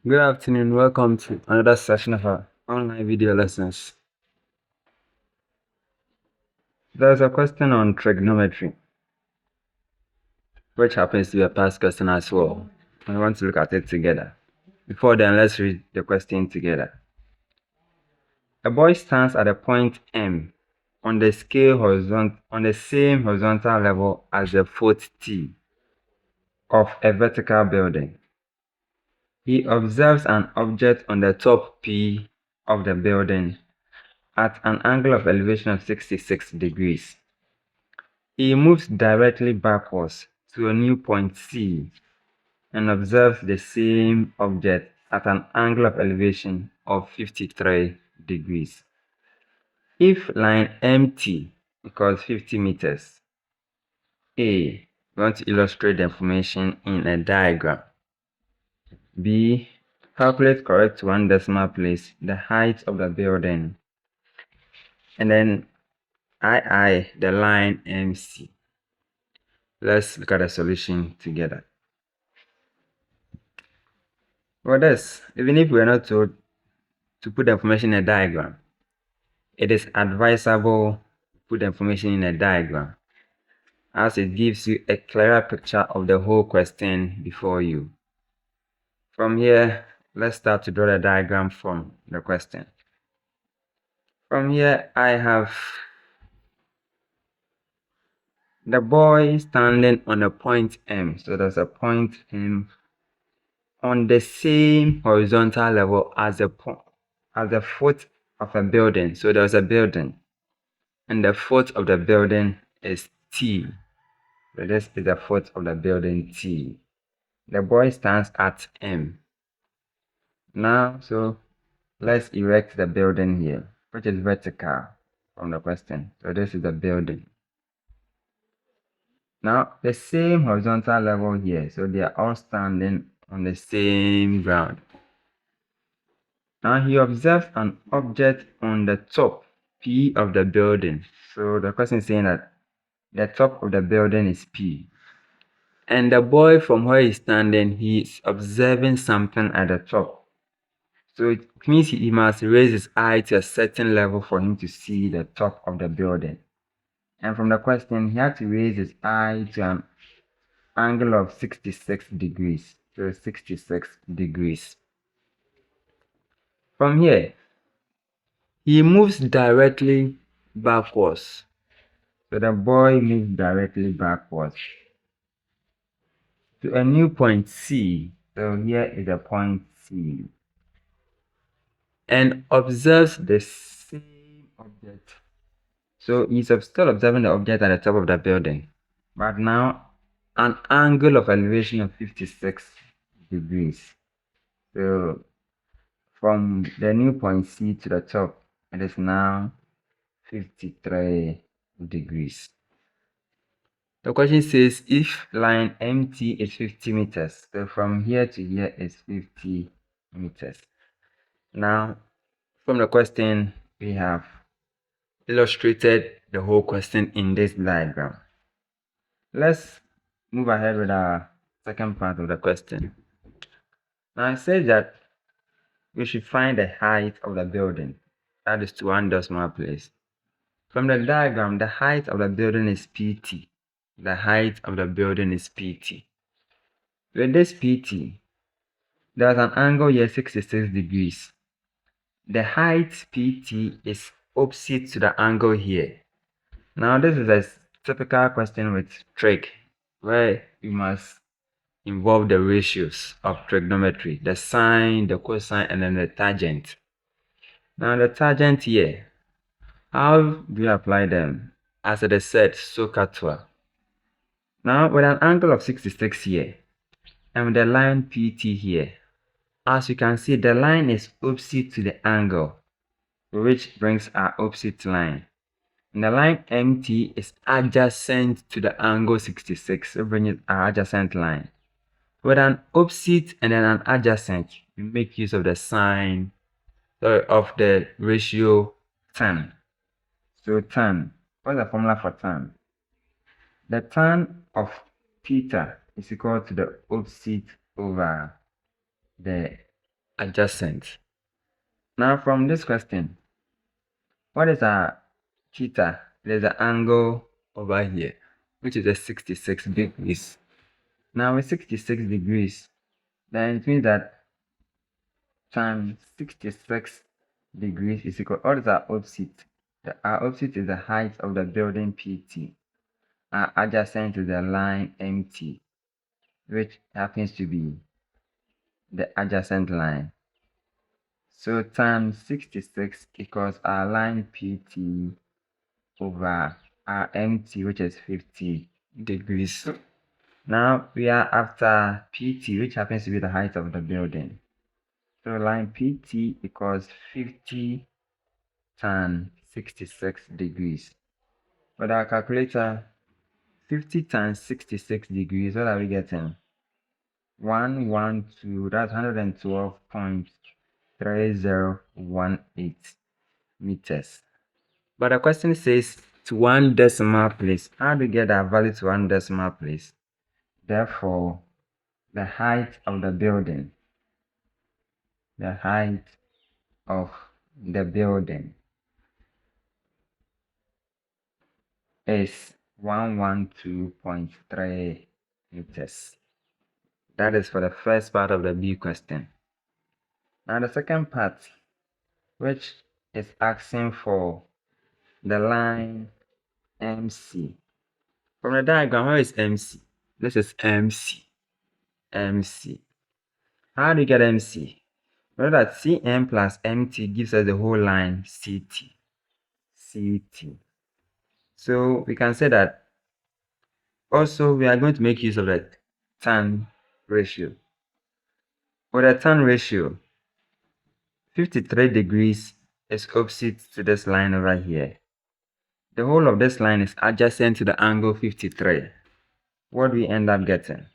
Good afternoon. Welcome to another session of our online video lessons. There's a question on trigonometry, which happens to be a past question as well. I want to look at it together. Before then, let's read the question together. A boy stands at a point M on the same horizontal level as the foot T of a vertical building. He observes an object on the top P of the building at an angle of elevation of 66 degrees. He moves directly backwards to a new point C and observes the same object at an angle of elevation of 53 degrees. If line MT equals 50 meters, A, we want to illustrate the information in a diagram. B, calculate correct to one decimal place the height of the building. And then II, the line MC. Let's look at the solution together. For this, even if we are not told to put the information in a diagram, it is advisable to put the information in a diagram, as it gives you a clearer picture of the whole question before you. From here, let's start to draw the diagram from the question. From here, I have the boy standing on a point M. So there's a point M on the same horizontal level as the foot of a building. So there's a building, and the foot of the building is T. So this is the foot of the building T. The boy stands at M. Now, so let's erect the building here, which is vertical from the question. So this is the building. Now, the same horizontal level here. So they are all standing on the same ground. Now, he observes an object on the top P of the building. So the question is saying that the top of the building is P. And the boy, from where he's standing, he's observing something at the top. So it means he must raise his eye to a certain level for him to see the top of the building. And from the question, he had to raise his eye to an angle of 66 degrees. So 66 degrees. From here, he moves directly backwards. So the boy moves directly backwards to a new point C. So here is a point C. And observes the same object. So he's still observing the object at the top of the building, but now an angle of elevation of 56 degrees. So from the new point C to the top, it is now 53 degrees. The question says if line MT is 50 meters, so from here to here is 50 meters. Now, from the question, we have illustrated the whole question in this diagram. Let's move ahead with our second part of the question. Now, it says that we should find the height of the building, that is to one decimal place. From the diagram, the height of the building is PT. The height of the building is PT. With this PT, there's an angle here 66 degrees. The height PT is opposite to the angle here. Now, this is a typical question with trig, where you must involve the ratios of trigonometry, the sine, the cosine, and then the tangent. Now, the tangent here, how do you apply them? As it is said, SOHCAHTOA. Now, with an angle of 66 here, and with the line PT here, as you can see, the line is opposite to the angle, which brings our opposite line. And the line MT is adjacent to the angle 66, so bring it our adjacent line. With an opposite and then an adjacent, we make use of the sign of the ratio tan. So tan, what's the formula for tan? The tan of theta is equal to the opposite over the adjacent. Now from this question, what is our theta? There's an angle over here, which is a 66 degrees. Now with 66 degrees, then it means that times 66 degrees is equal. What is our opposite? Our opposite is the height of the building PT. Our adjacent is the line MT, which happens to be the adjacent line. So times 66 equals our line PT over our MT, which is 50 degrees. Now we are after PT, which happens to be the height of the building. So line PT equals 50 tan 66 degrees. With our calculator, 50 times 66 degrees, what are we getting? 112, that's 112.3018 meters. But the question says to one decimal place. How do we get our value to one decimal place? Therefore, the height of the building, is 112.3 meters. That is for the first part of the B question. Now the second part, which is asking for the line MC. From the diagram, where is MC? This is MC. How do you get MC? We know that CM plus MT gives us the whole line CT. So we can say that also we are going to make use of the tan ratio. With the tan ratio, 53 degrees is opposite to this line over here. The whole of this line is adjacent to the angle 53. What do we end up getting?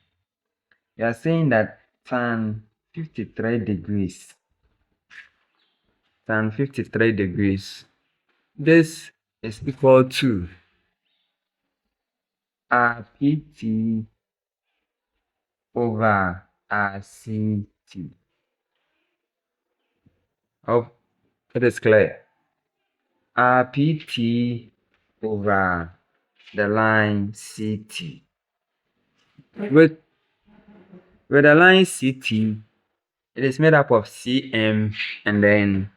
We are saying that tan 53 degrees, this is equal to our PT over our CT. Hope it is clear. Our PT over the line CT. With the line CT, it is made up of CM and then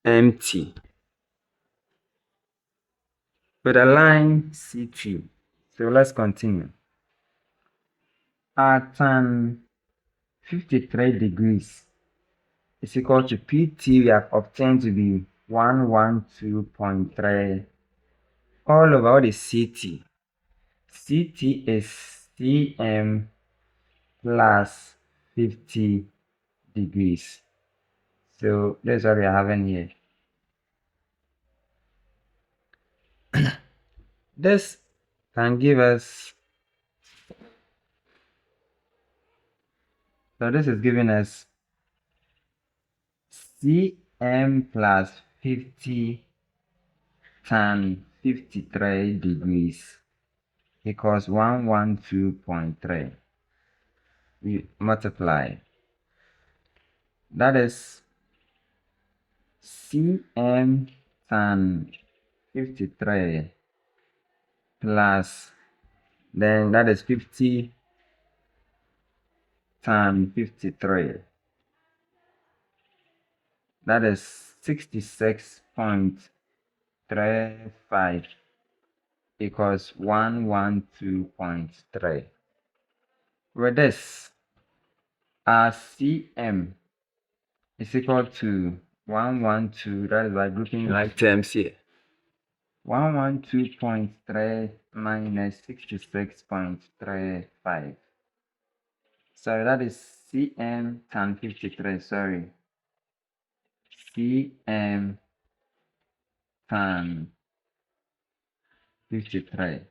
MT. With the line CT, so let's continue. Our tan 53 degrees is equal to PT we have obtained to be 112.3 all over what is CT. CT is CM plus 50 degrees. So that's what we are having here. This can give us, so this is giving us CM plus 50 tan 53 degrees equals 112.3. We multiply. That is CM tan 53 plus, then that is 50 tan 53. That is 66.35 equals 112.3. With this, our CM is equal to 112, that is by grouping like terms here. 112.3 minus 66.35. So that is CM tan 53, sorry. CM tan 53.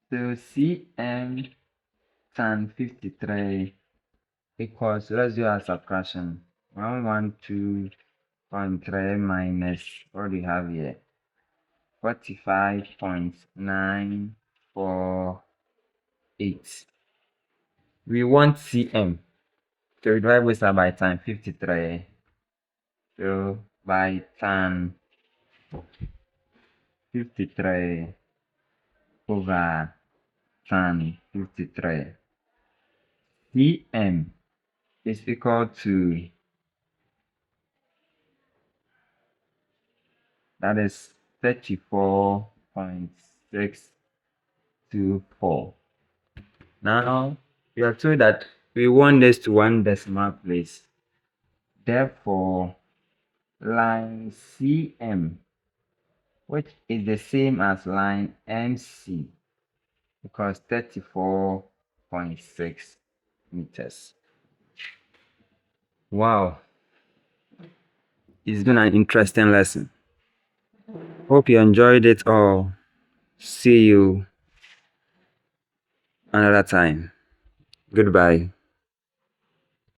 So CM tan 53 equals, let's do our subtraction. 112.3 minus, what do we have here? 45.948. We want CM. So we divide both sides by tan 53. So by tan 53 over tan 53. Cm is equal to, that is 34.624. Now we are told that we want this to one decimal place. Therefore, line CM, which is the same as line MC, equals 34.6 meters. Wow, it's been an interesting lesson. Hope you enjoyed it all. See you another time. Goodbye.